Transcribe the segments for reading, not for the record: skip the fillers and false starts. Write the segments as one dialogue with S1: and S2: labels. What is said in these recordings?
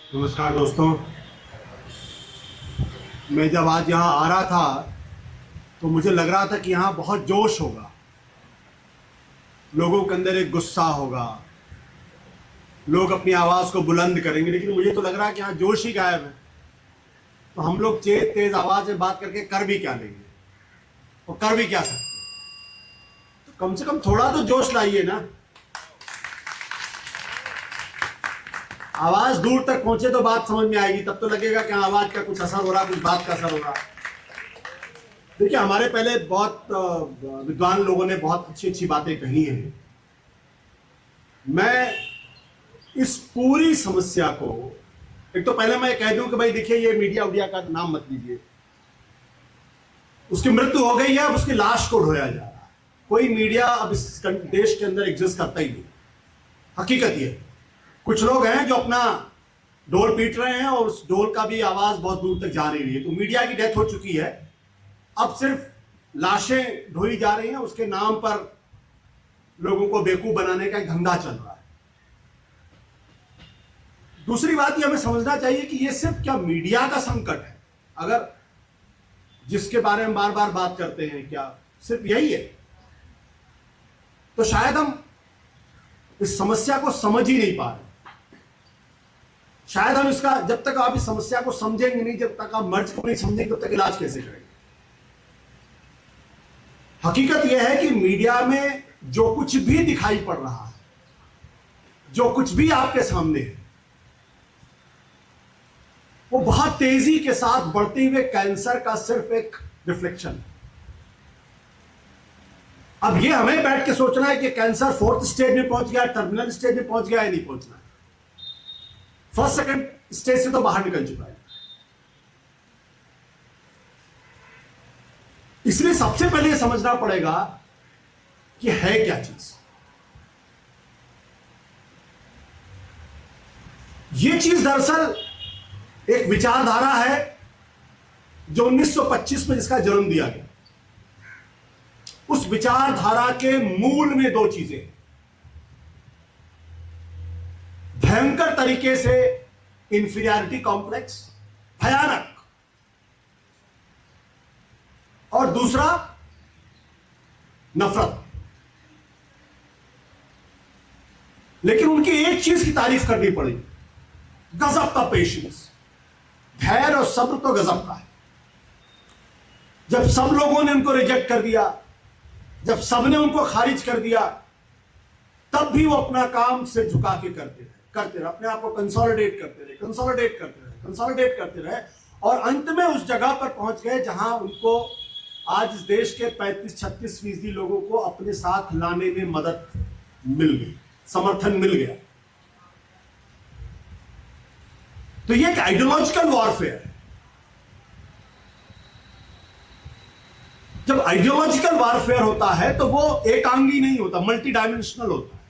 S1: नमस्कार दोस्तों। मैं जब आज यहाँ आ रहा था तो मुझे लग रहा था कि यहाँ बहुत जोश होगा, लोगों के अंदर एक गुस्सा होगा, लोग अपनी आवाज़ को बुलंद करेंगे, लेकिन मुझे तो लग रहा है कि यहाँ जोश ही गायब है। तो हम लोग तेज आवाज़ में बात करके कर भी क्या लेंगे और कर भी क्या सकते हैं? तो कम से कम थोड़ा तो जोश लाइए ना। आवाज दूर तक पहुंचे तो बात समझ में आएगी, तब तो लगेगा कि आवाज का कुछ असर हो रहा, कुछ बात का असर हो रहा। देखिए, हमारे पहले बहुत विद्वान लोगों ने बहुत अच्छी अच्छी बातें कही हैं। मैं इस पूरी समस्या को, एक तो पहले मैं कह दूं कि भाई देखिए, ये मीडिया उडिया का नाम मत लीजिए। उसकी मृत्यु हो गई है, अब उसकी लाश को ढोया जा रहा है। कोई मीडिया अब इस देश के अंदर एग्जिस्ट करता ही नहीं। हकीकत ये, कुछ लोग हैं जो अपना ढोल पीट रहे हैं और उस ढोल का भी आवाज बहुत दूर तक जा नहीं रही है। तो मीडिया की डेथ हो चुकी है, अब सिर्फ लाशें ढोई जा रही हैं, उसके नाम पर लोगों को बेवकूफ बनाने का एक धंधा चल रहा है। दूसरी बात ये हमें समझना चाहिए कि ये सिर्फ क्या मीडिया का संकट है, अगर जिसके बारे में बार बार बात करते हैं, क्या सिर्फ यही है? तो शायद हम इस समस्या को समझ ही नहीं पा रहे। शायद हम इसका, जब तक आप इस समस्या को समझेंगे नहीं, जब तक आप मर्ज को नहीं समझेंगे, तब तक इलाज कैसे करेंगे? हकीकत यह है कि मीडिया में जो कुछ भी दिखाई पड़ रहा है, जो कुछ भी आपके सामने है, वो बहुत तेजी के साथ बढ़ते हुए कैंसर का सिर्फ एक रिफ्लेक्शन है। अब ये हमें बैठ के सोचना है कि कैंसर 4th स्टेज में पहुंच गया, टर्मिनल स्टेज में पहुंच गया या नहीं पहुंचना है। 1st 2nd स्टेज से तो बाहर निकल चुका है। इसलिए सबसे पहले समझना पड़ेगा कि है क्या चीज। ये चीज दरअसल एक विचारधारा है जो 1925 में जिसका जन्म दिया गया। उस विचारधारा के मूल में दो चीजें, भयंकर तरीके से इंफीरियरिटी कॉम्प्लेक्स, भयानक, और दूसरा नफरत। लेकिन उनकी एक चीज की तारीफ करनी पड़ेगी, गजब का पेशेंस, धैर्य और सब्र तो गजब का है। जब सब लोगों ने उनको रिजेक्ट कर दिया, जब सबने उनको खारिज कर दिया, तब भी वो अपना काम सिर झुका के करते रहे, अपने आप को कंसोलिडेट करते रहे, और अंत में उस जगह पर पहुंच गए जहां उनको आज इस देश के 35-36% लोगों को अपने साथ लाने में मदद मिल गई, समर्थन मिल गया। तो ये एक आइडियोलॉजिकल वॉरफेयर है। जब आइडियोलॉजिकल वॉरफेयर होता है तो वो एकांगी नहीं होता, मल्टी डायमेंशनल होता है,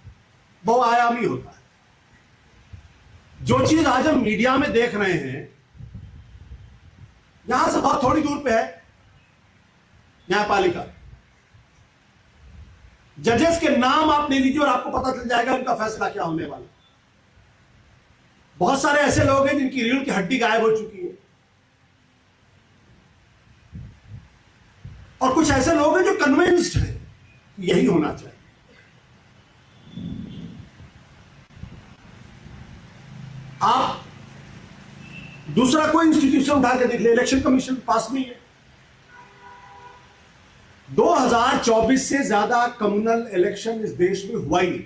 S1: बहुआयामी होता है। जो चीज आज हम मीडिया में देख रहे हैं, यहां से बहुत थोड़ी दूर पे है न्यायपालिका। जजेस के नाम आप ले लीजिए और आपको पता चल जाएगा उनका फैसला क्या होने वाला। बहुत सारे ऐसे लोग हैं जिनकी रीढ़ की हड्डी गायब हो चुकी है, और कुछ ऐसे लोग हैं जो कन्विंस्ड हैं यही होना चाहिए। आप दूसरा कोई इंस्टीट्यूशन उठा के देख ले, इलेक्शन कमीशन पास नहीं है। 2024 से ज्यादा कम्युनल इलेक्शन इस देश में हुआ ही नहीं।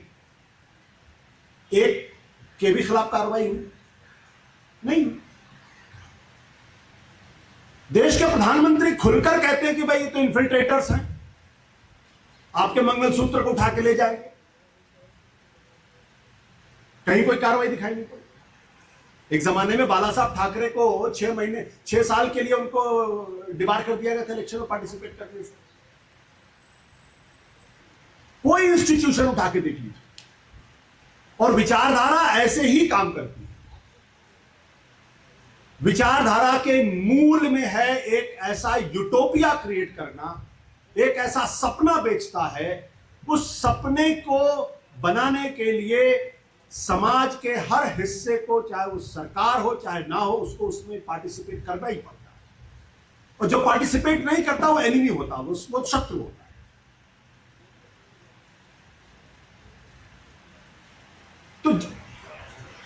S1: एक के भी खिलाफ कार्रवाई हुई नहीं। देश के प्रधानमंत्री खुलकर कहते हैं कि भाई ये तो इन्फिल्ट्रेटर्स हैं, आपके मंगलसूत्र को उठा के ले जाएंगे। कहीं कोई कार्रवाई दिखाई नहीं पड़ी। एक जमाने में बाला साहब ठाकरे को 6 साल के लिए उनको डिबार कर दिया गया था इलेक्शन में पार्टिसिपेट करने से। कोई इंस्टीट्यूशन उठा के देख लीजिए, और विचारधारा ऐसे ही काम करती है। विचारधारा के मूल में है एक ऐसा यूटोपिया क्रिएट करना, एक ऐसा सपना बेचता है। उस सपने को बनाने के लिए समाज के हर हिस्से को, चाहे वो सरकार हो चाहे ना हो, उसको उसमें पार्टिसिपेट करना ही पड़ता है। और जो पार्टिसिपेट नहीं करता वो एनिमी होता है, वो शत्रु होता है। तो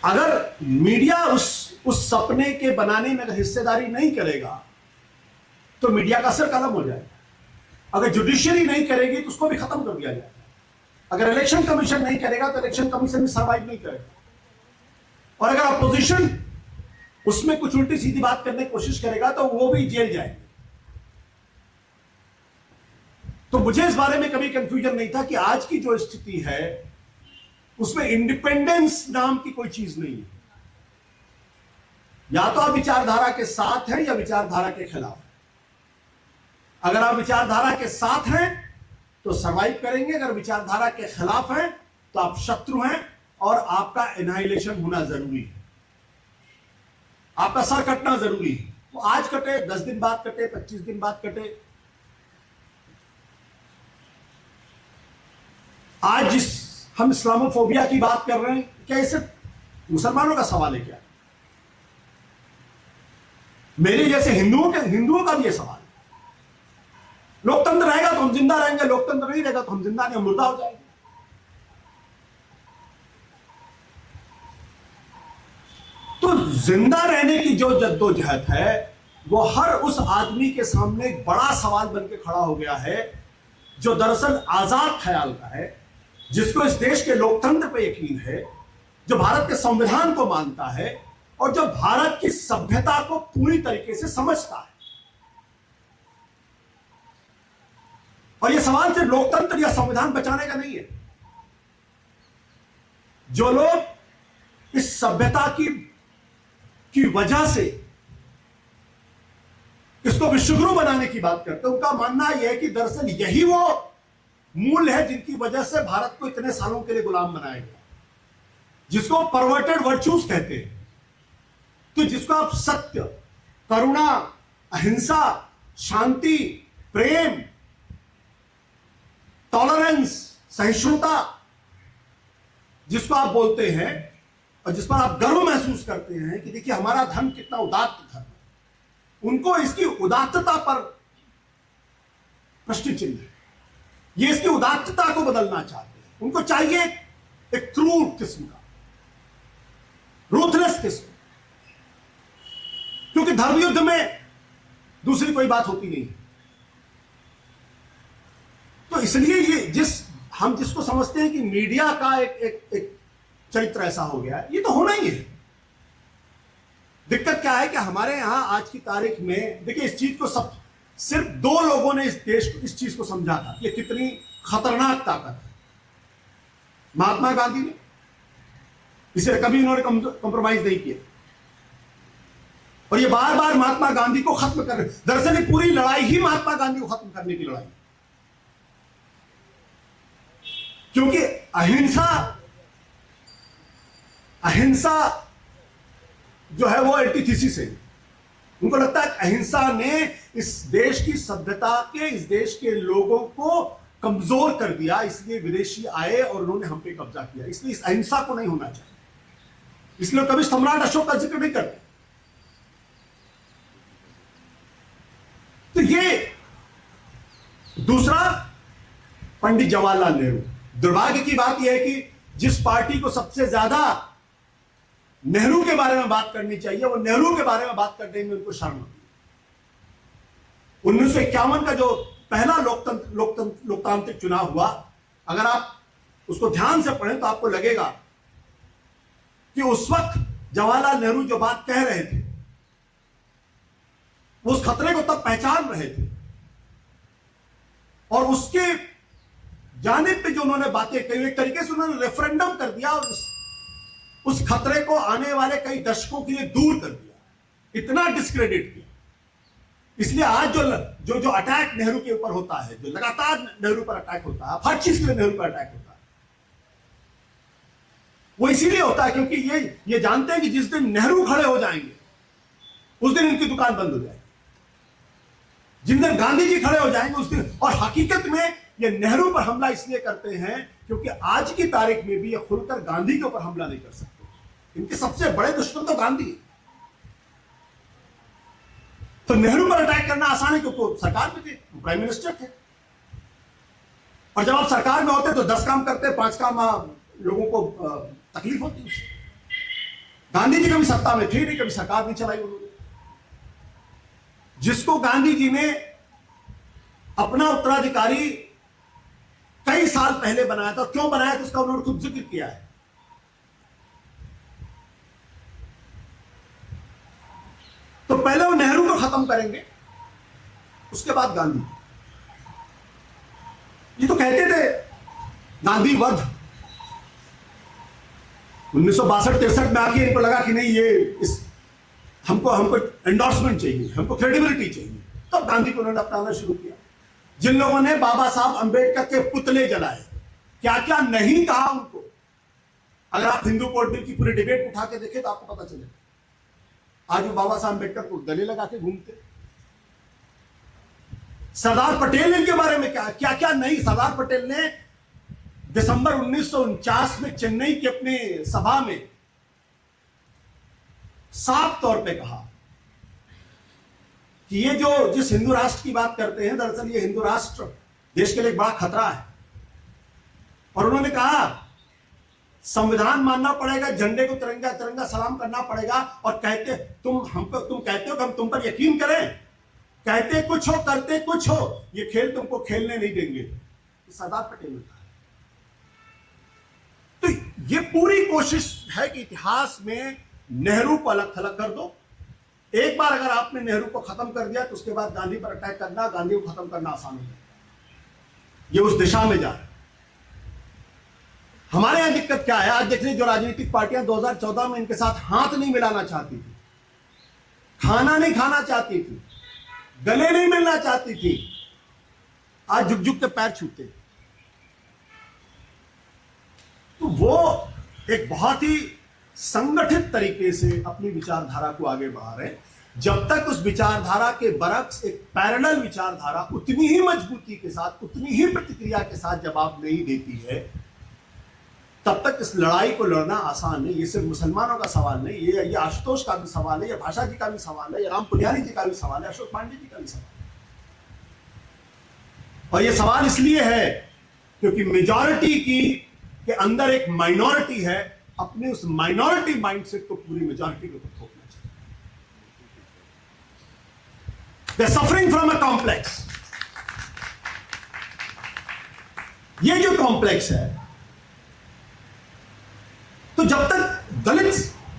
S1: अगर मीडिया उस सपने के बनाने में अगर हिस्सेदारी नहीं करेगा तो मीडिया का असर खत्म हो जाएगा। अगर जुडिशरी नहीं करेगी तो उसको भी खत्म कर दिया जाएगा। अगर इलेक्शन कमीशन नहीं करेगा तो इलेक्शन कमीशन भी सर्वाइव नहीं करेगा। और अगर अपोजिशन उसमें कुछ उल्टी सीधी बात करने की कोशिश करेगा तो वो भी जेल जाएंगे। तो मुझे इस बारे में कभी कंफ्यूजन नहीं था कि आज की जो स्थिति है उसमें इंडिपेंडेंस नाम की कोई चीज नहीं है। या तो आप विचारधारा के साथ हैं या विचारधारा के खिलाफ। अगर आप विचारधारा के साथ हैं तो सरवाइव करेंगे, अगर विचारधारा के खिलाफ हैं तो आप शत्रु हैं और आपका एनाइलेशन होना जरूरी है। आपका सर कटना जरूरी है। वो आज कटे, 10 दिन बाद कटे, 25 दिन बाद कटे। आज जिस हम इस्लामोफोबिया की बात कर रहे हैं, क्या इसे मुसलमानों का सवाल है? क्या मेरे जैसे हिंदुओं का भी यह सवाल है? लोकतंत्र रहेगा तो हम जिंदा रहेंगे, लोकतंत्र नहीं रहेगा तो हम जिंदा नहीं, हम मुर्दा हो जाएंगे। तो जिंदा रहने की जो जद्दोजहद है वो हर उस आदमी के सामने एक बड़ा सवाल बनकर खड़ा हो गया है जो दरअसल आजाद ख्याल का है, जिसको इस देश के लोकतंत्र पे यकीन है, जो भारत के संविधान को मानता है और जो भारत की सभ्यता को पूरी तरीके से समझता है। और यह सवाल सिर्फ लोकतंत्र या संविधान बचाने का नहीं है। जो लोग इस सभ्यता की वजह से इसको विश्वगुरु बनाने की बात करते हैं, उनका मानना यह है कि दरअसल यही वो मूल है जिनकी वजह से भारत को इतने सालों के लिए गुलाम बनाया गया, जिसको परवर्टेड वर्च्यूज कहते हैं। तो जिसको आप सत्य, करुणा, अहिंसा, शांति, प्रेम, टॉलरेंस, सहिष्णुता जिसको आप बोलते हैं और जिस पर आप गर्व महसूस करते हैं कि देखिए हमारा धर्म कितना उदात्त धर्म है, उनको इसकी उदात्तता पर प्रश्न चिन्ह है। ये इसकी उदात्तता को बदलना चाहते हैं। उनको चाहिए एक क्रूर किस्म का, रूथलेस किस्म, क्योंकि धर्म युद्ध में दूसरी कोई बात होती नहीं। तो इसलिए ये हम जिसको समझते हैं कि मीडिया का एक चरित्र ऐसा हो गया है, ये तो होना ही है। दिक्कत क्या है कि हमारे यहां आज की तारीख में देखिए इस चीज को सिर्फ 2 लोगों ने इस देश को, इस चीज को समझा था कि कितनी खतरनाक ताकत है। महात्मा गांधी ने, इसे कभी उन्होंने कॉम्प्रोमाइज नहीं किया और ये बार बार महात्मा गांधी को खत्म कर रहे। दरअसल ये पूरी लड़ाई ही महात्मा गांधी को खत्म करने की लड़ाई, क्योंकि अहिंसा जो है वो एंटीथीसिस है। उनको लगता है अहिंसा ने इस देश की सभ्यता के, इस देश के लोगों को कमजोर कर दिया, इसलिए विदेशी आए और उन्होंने हम पे कब्जा किया। इसलिए इस अहिंसा को नहीं होना चाहिए। इसलिए कभी सम्राट अशोक का जिक्र नहीं करते। तो ये दूसरा, पंडित जवाहरलाल नेहरू। दुर्भाग्य की बात यह है कि जिस पार्टी को सबसे ज्यादा नेहरू के बारे में बात करनी चाहिए, वो नेहरू के बारे में बात करने में उनको शर्म आती है। 1951 का जो पहला लोकतांत्रिक चुनाव हुआ, अगर आप उसको ध्यान से पढ़ें तो आपको लगेगा कि उस वक्त जवाहरलाल नेहरू जो बात कह रहे थे वो उस खतरे को तब पहचान रहे थे और उसके जानिब पे जो उन्होंने बातें कही, एक तरीके से उन्होंने रेफरेंडम कर दिया और उस खतरे को आने वाले कई दशकों के लिए दूर कर दिया, इतना डिस्क्रेडिट किया। इसलिए आज जो अटैक नेहरू के ऊपर होता है, जो लगातार नेहरू पर अटैक होता है, हर चीज के लिए नेहरू पर अटैक होता है, वो इसीलिए होता है क्योंकि ये जानते हैं कि जिस दिन नेहरू खड़े हो जाएंगे उस दिन इनकी दुकान बंद हो जाएगी। जिन दिन गांधी जी खड़े हो जाएंगे उस दिन, और हकीकत में ये नेहरू पर हमला इसलिए करते हैं क्योंकि आज की तारीख में भी ये खुलकर गांधी के ऊपर हमला नहीं कर सकते। इनके सबसे बड़े दुश्मन तो गांधी है। तो नेहरू पर अटैक करना आसान है क्योंकि सरकार में थे, प्राइम मिनिस्टर थे, और जब आप सरकार में होते तो 10 काम करते, 5 काम लोगों को तकलीफ होती उससे। गांधी जी कभी सत्ता में थे नहीं, कभी सरकार नहीं चलाई उन्होंने। जिसको गांधी जी ने अपना उत्तराधिकारी कई साल पहले बनाया था, क्यों बनाया था उसका उन्होंने खुद जिक्र किया है। तो पहले वो नेहरू को खत्म करेंगे, उसके बाद गांधी। ये तो कहते थे गांधी वध 1962-63 में आके इनको लगा कि नहीं ये हमको एंडोर्समेंट चाहिए, हमको क्रेडिबिलिटी चाहिए, तब गांधी को उन्होंने अपनाना शुरू किया। जिन लोगों ने बाबा साहब अंबेडकर के पुतले जलाए, क्या क्या नहीं कहा उनको, अगर आप हिंदू कोड बिल की पूरी डिबेट उठा के देखें तो आपको पता चलेगा। आज वो बाबा साहब अंबेडकर को गले लगा के घूमते। सरदार पटेल इनके बारे में क्या क्या नहीं। सरदार पटेल ने दिसंबर 1949 में चेन्नई की अपनी सभा में साफ तौर पे कहा कि ये जो जिस हिंदू राष्ट्र की बात करते हैं, दरअसल ये हिंदू राष्ट्र देश के लिए एक बड़ा खतरा है। और उन्होंने कहा संविधान मानना पड़ेगा, झंडे को तिरंगा तिरंगा सलाम करना पड़ेगा, और कहते तुम कहते हो कि हम तुम पर यकीन करें, कहते कुछ हो करते कुछ हो, ये खेल तुमको खेलने नहीं देंगे। सरदार पटेल ने कहा। तो ये पूरी कोशिश है कि इतिहास में नेहरू को अलग थलग कर दो। एक बार अगर आपने नेहरू को खत्म कर दिया तो उसके बाद गांधी पर अटैक करना, गांधी को खत्म करना आसान हो जाएगा। ये उस दिशा में जा रहा है। हमारे यहां दिक्कत क्या है, आज देख लीजिए, जो राजनीतिक पार्टियां 2014 में इनके साथ हाथ नहीं मिलाना चाहती थी, खाना नहीं खाना चाहती थी, गले नहीं मिलना चाहती थी, आज झुक झुक के पैर छूते। तो वो एक बहुत ही संगठित तरीके से अपनी विचारधारा को आगे बढ़ा रहे। जब तक उस विचारधारा के बरक्स एक पैरेलल विचारधारा उतनी ही मजबूती के साथ, उतनी ही प्रतिक्रिया के साथ जवाब नहीं देती है, तब तक इस लड़ाई को लड़ना आसान नहीं। ये सिर्फ मुसलमानों का सवाल नहीं, ये आशुतोष का भी सवाल है, ये भाषा जी का भी सवाल है, ये राम पुनियारी जी का भी सवाल है, अशोक पांडे जी का भी सवाल है। और ये सवाल इसलिए है क्योंकि मेजॉरिटी के अंदर एक माइनॉरिटी है, अपने उस माइनॉरिटी माइंडसेट को पूरी मेजॉरिटी के ऊपर थोपना चाहिए। They are suffering from a complex. ये जो कॉम्प्लेक्स है, तो जब तक दलित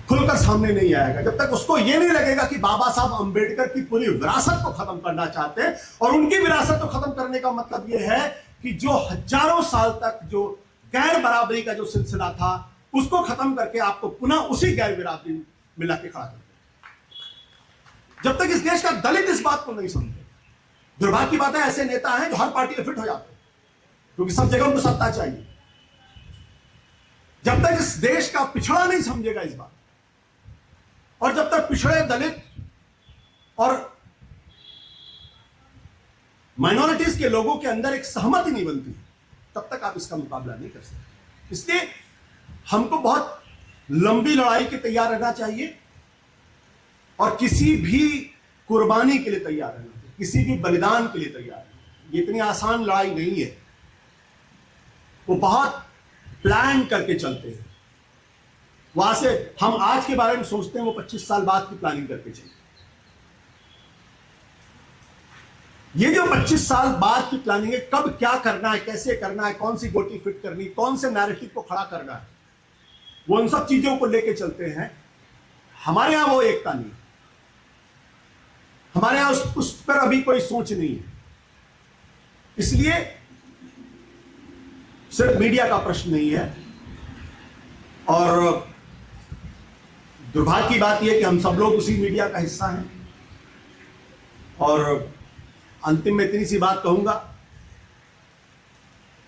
S1: खुलकर सामने नहीं आएगा, जब तक उसको यह नहीं लगेगा कि बाबा साहब अंबेडकर की पूरी विरासत को खत्म करना चाहते हैं, और उनकी विरासत को खत्म करने का मतलब यह है कि जो हजारों साल तक जो गैर बराबरी का जो सिलसिला था, उसको खत्म करके आपको पुनः उसी गैर बराबरी में लाके खड़ा करते। जब तक इस देश का दलित इस बात को नहीं समझे, दुर्भाग्य की बात है, ऐसे नेता हैं जो हर पार्टी में फिट हो जाते हैं क्योंकि सब जगह उनको सत्ता चाहिए। जब तक इस देश का पिछड़ा नहीं समझेगा इस बात, और जब तक पिछड़े दलित और माइनॉरिटीज के लोगों के अंदर एक सहमति नहीं बनती, तब तक आप इसका मुकाबला नहीं कर सकते। इसलिए हमको बहुत लंबी लड़ाई के तैयार रहना चाहिए, और किसी भी कुर्बानी के लिए तैयार रहना चाहिए, किसी भी बलिदान के लिए तैयार रहना। ये इतनी आसान लड़ाई नहीं है, वो बहुत प्लान करके चलते हैं। वहां से हम आज के बारे में सोचते हैं, वो 25 साल बाद की प्लानिंग करके चलते हैं। ये जो 25 साल बाद की प्लानिंग है, कब क्या करना है, कैसे करना है, कौन सी गोटी फिट करनी, कौन से नैरेटिव को खड़ा करना है, वो उन सब चीजों को लेके चलते हैं। हमारे यहां वो एकता नहीं है, हमारे यहां उस पर अभी कोई सोच नहीं है। इसलिए सिर्फ मीडिया का प्रश्न नहीं है, और दुर्भाग्य की बात यह कि हम सब लोग उसी मीडिया का हिस्सा हैं। और अंतिम में इतनी सी बात कहूंगा,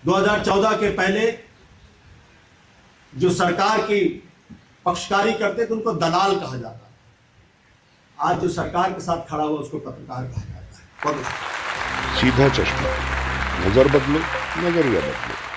S1: 2014 के पहले जो सरकार की पक्षकारी करते थे उनको दलाल कहा जाता था। आज जो सरकार के साथ खड़ा हुआ उसको पत्रकार कहा जाता है।
S2: सीधा चश्मा नज़र बदलो, नज़रिया बदलो।